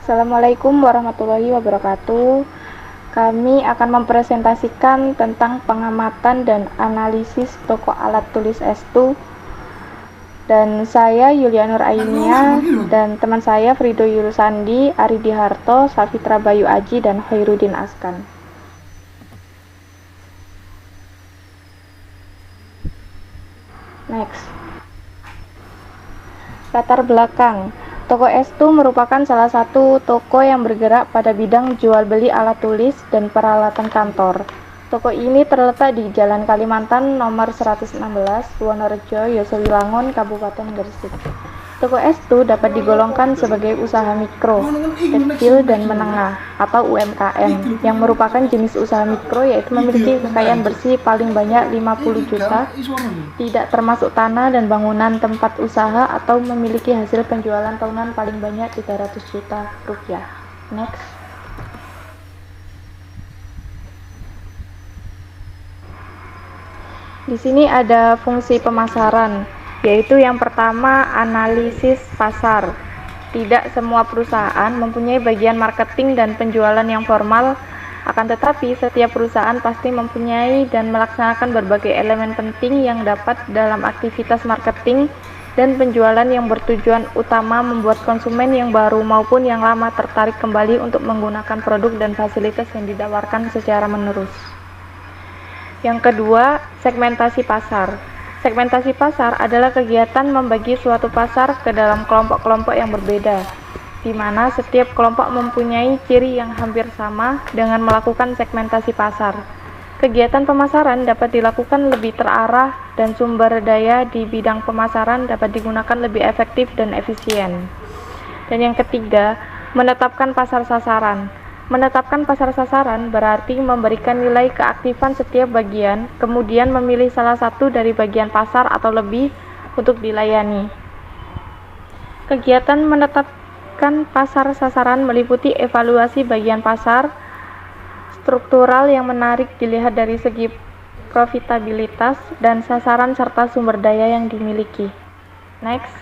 Assalamualaikum warahmatullahi wabarakatuh. Kami akan mempresentasikan tentang pengamatan dan analisis toko alat tulis S2. Dan saya Yulianur Ainia dan teman saya Frido Yulusandi, Aridi Harto, Safitra Bayu Aji, dan Khairuddin Askan. Next. Latar belakang. Toko S2 merupakan salah satu toko yang bergerak pada bidang jual beli alat tulis dan peralatan kantor. Toko ini terletak di Jalan Kalimantan nomor 116, Wonorejo, Yosowilangun, Kabupaten Gresik. Toko S2 dapat digolongkan sebagai usaha mikro, kecil dan menengah atau UMKM yang merupakan jenis usaha mikro, yaitu memiliki kekayaan bersih paling banyak 50 juta, tidak termasuk tanah dan bangunan tempat usaha, atau memiliki hasil penjualan tahunan paling banyak 300 juta rupiah. Next. Di sini ada fungsi pemasaran, yaitu yang pertama analisis pasar. Tidak semua perusahaan mempunyai bagian marketing dan penjualan yang formal, akan tetapi setiap perusahaan pasti mempunyai dan melaksanakan berbagai elemen penting yang dapat dalam aktivitas marketing dan penjualan yang bertujuan utama membuat konsumen yang baru maupun yang lama tertarik kembali untuk menggunakan produk dan fasilitas yang ditawarkan secara menerus. Yang kedua, segmentasi pasar. Segmentasi pasar adalah kegiatan membagi suatu pasar ke dalam kelompok-kelompok yang berbeda, di mana setiap kelompok mempunyai ciri yang hampir sama dengan melakukan segmentasi pasar. Kegiatan pemasaran dapat dilakukan lebih terarah dan sumber daya di bidang pemasaran dapat digunakan lebih efektif dan efisien. Dan yang ketiga, menetapkan pasar sasaran. Menetapkan pasar sasaran berarti memberikan nilai keaktifan setiap bagian, kemudian memilih salah satu dari bagian pasar atau lebih untuk dilayani. Kegiatan menetapkan pasar sasaran meliputi evaluasi bagian pasar, struktural yang menarik dilihat dari segi profitabilitas dan sasaran serta sumber daya yang dimiliki. Next.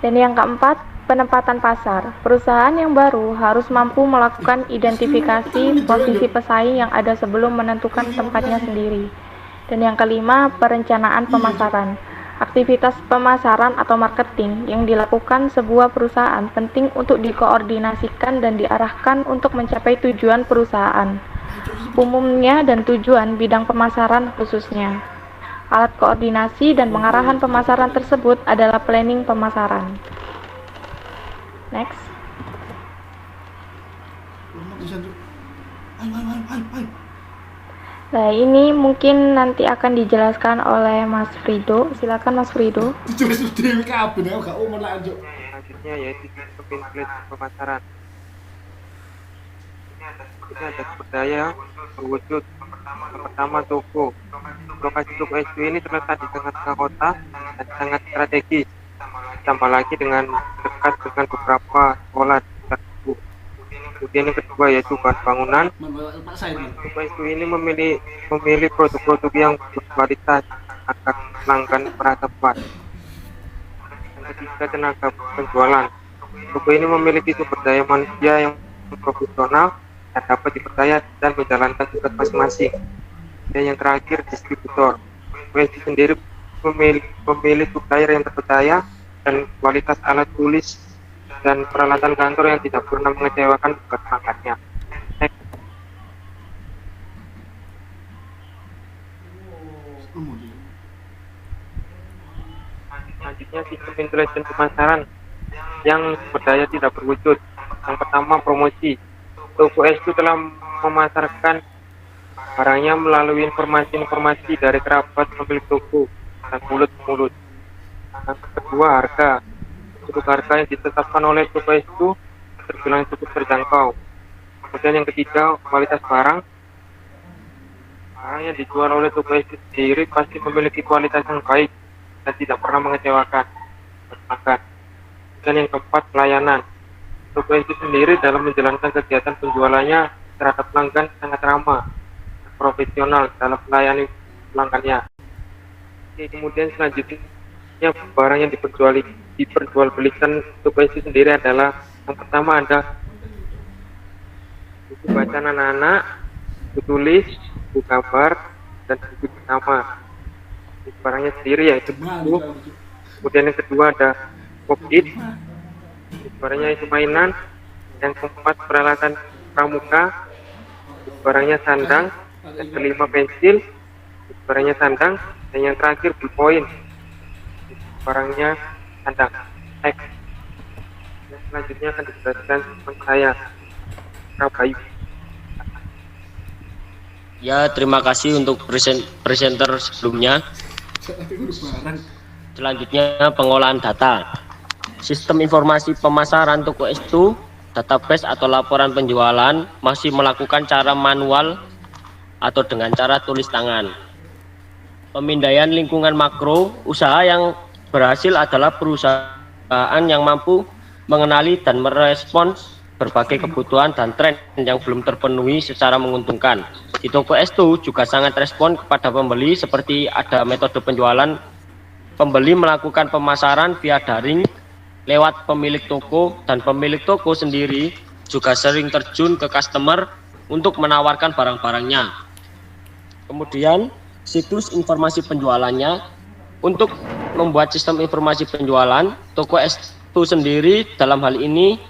Dan yang keempat, penempatan pasar. Perusahaan yang baru harus mampu melakukan identifikasi posisi pesaing yang ada sebelum menentukan tempatnya sendiri. Dan yang kelima, perencanaan pemasaran. Aktivitas pemasaran atau marketing yang dilakukan sebuah perusahaan penting untuk dikoordinasikan dan diarahkan untuk mencapai tujuan perusahaan, umumnya dan tujuan bidang pemasaran khususnya. Alat koordinasi dan pengarahan pemasaran tersebut adalah planning pemasaran. Next. Nah, ini mungkin nanti akan dijelaskan oleh Mas Frido. Silakan Mas Frido. Selanjutnya yaitu sistem pemasaran. Ini ada sumber daya berwujud. Yang pertama, toko. Lokasi toko S2 ini terletak di tengah-tengah kota dan sangat strategis, ditambah lagi dengan dekat dengan beberapa sekolah di sekitar toko. Kemudian yang kedua yaitu bahan bangunan. Toko S2 ini memilih produk-produk yang berkualitas agar pelanggan merasa puas. Yang ketiga, tenaga penjualan. Toko ini memiliki sumber daya manusia yang profesional dan dapat dipercaya dan menjalankan tugas masing-masing. Dan yang terakhir, distributor. WSD sendiri memilih supplier yang terpercaya dan kualitas alat tulis dan peralatan kantor yang tidak pernah mengecewakan pelanggannya. Selanjutnya, sistem intelijen pemasaran yang berdaya tidak berwujud. Yang pertama, promosi. Toko S2 telah memasarkan barangnya melalui informasi-informasi dari kerabat pemilik toko dan mulut ke mulut. Yang kedua, harga. Untuk harga yang ditetapkan oleh toko S2 terbilang cukup terjangkau. Kemudian yang ketiga, kualitas barang. Barang yang dijual oleh toko S2 sendiri pasti memiliki kualitas yang baik dan tidak pernah mengecewakan pelanggan. Dan yang keempat, pelayanan. Toko S2 sendiri dalam menjalankan kegiatan penjualannya terhadap pelanggan sangat ramah, profesional dalam melayani pelanggannya. Oke, kemudian selanjutnya selanjutnya barang yang diperjualbelikan toko itu sendiri adalah yang pertama ada buku bacaan anak-anak, buku tulis, buku gambar, dan buku nama. Itu barangnya sendiri yaitu buku. Kemudian yang kedua ada pop-it, barangnya itu mainan. Yang keempat peralatan pramuka, barangnya sandang. Yang kelima pensil, barangnya sandang. Dan yang terakhir ballpoint, barangnya sandang. Next. Yang selanjutnya akan dijelaskan teman saya, Bayu. Ya, terima kasih untuk presenter sebelumnya. Selanjutnya pengolahan data. Sistem informasi pemasaran toko S2, database atau laporan penjualan masih melakukan cara manual atau dengan cara tulis tangan. Pemindaian lingkungan makro, usaha yang berhasil adalah perusahaan yang mampu mengenali dan merespons berbagai kebutuhan dan tren yang belum terpenuhi secara menguntungkan. Di toko S2 juga sangat respon kepada pembeli, seperti ada metode penjualan. Pembeli melakukan pemasaran via daring lewat pemilik toko, dan pemilik toko sendiri juga sering terjun ke customer untuk menawarkan barang-barangnya. Kemudian situs informasi penjualannya. Untuk membuat sistem informasi penjualan, toko S2 sendiri dalam hal ini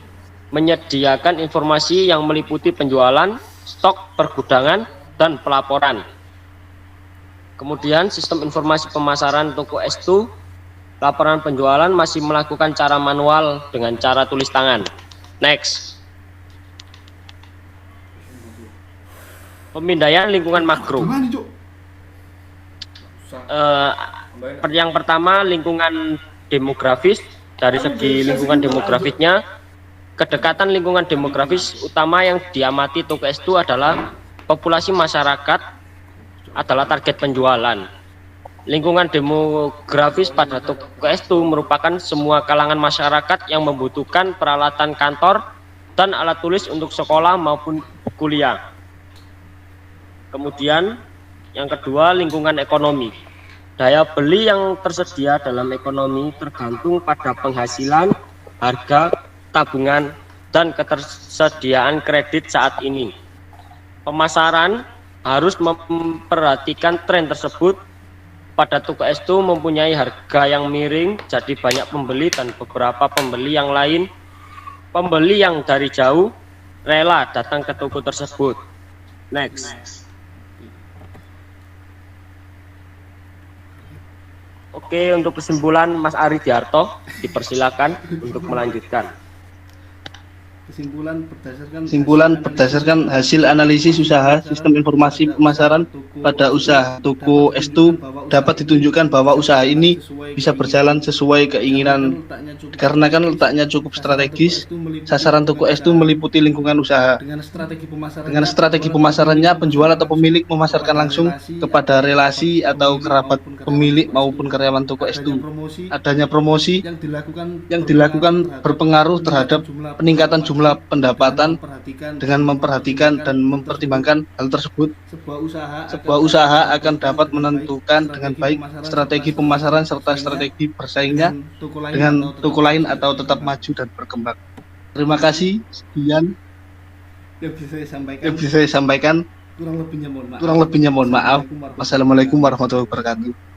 menyediakan informasi yang meliputi penjualan, stok, pergudangan, dan pelaporan. Kemudian sistem informasi pemasaran toko S2, laporan penjualan masih melakukan cara manual dengan cara tulis tangan. Next. Pemindaian lingkungan makro. Yang pertama, lingkungan demografis. Dari segi lingkungan demografisnya, kedekatan lingkungan demografis utama yang diamati toko S2 adalah populasi masyarakat adalah target penjualan. Lingkungan demografis pada toko S2 merupakan semua kalangan masyarakat yang membutuhkan peralatan kantor dan alat tulis untuk sekolah maupun kuliah. Kemudian yang kedua, lingkungan ekonomi. Daya beli yang tersedia dalam ekonomi tergantung pada penghasilan, harga, tabungan, dan ketersediaan kredit saat ini. Pemasaran harus memperhatikan tren tersebut. Pada toko S2 mempunyai harga yang miring, jadi banyak pembeli dan beberapa pembeli yang lain. Pembeli yang dari jauh rela datang ke toko tersebut. Next. Oke, untuk kesimpulan Mas Ari Diarto, dipersilakan untuk melanjutkan. Kesimpulan berdasarkan hasil analisis usaha sistem informasi pemasaran pada usaha toko S2 dapat ditunjukkan bahwa usaha ini bisa berjalan sesuai keinginan dikarenakan letaknya cukup strategis. Sasaran toko S2 meliputi lingkungan usaha. Dengan strategi pemasarannya, penjual atau pemilik memasarkan langsung kepada relasi atau kerabat pemilik maupun karyawan toko S2. Adanya promosi yang dilakukan berpengaruh terhadap peningkatan jumlah pendapatan. Dengan memperhatikan dan mempertimbangkan hal tersebut, sebuah usaha akan dapat menentukan dengan baik strategi pemasaran serta strategi bersaingnya dengan toko lain atau tetap maju dan berkembang. Terima kasih. Sekian yang bisa saya sampaikan. Kurang lebihnya mohon maaf. Wassalamualaikum warahmatullahi wabarakatuh.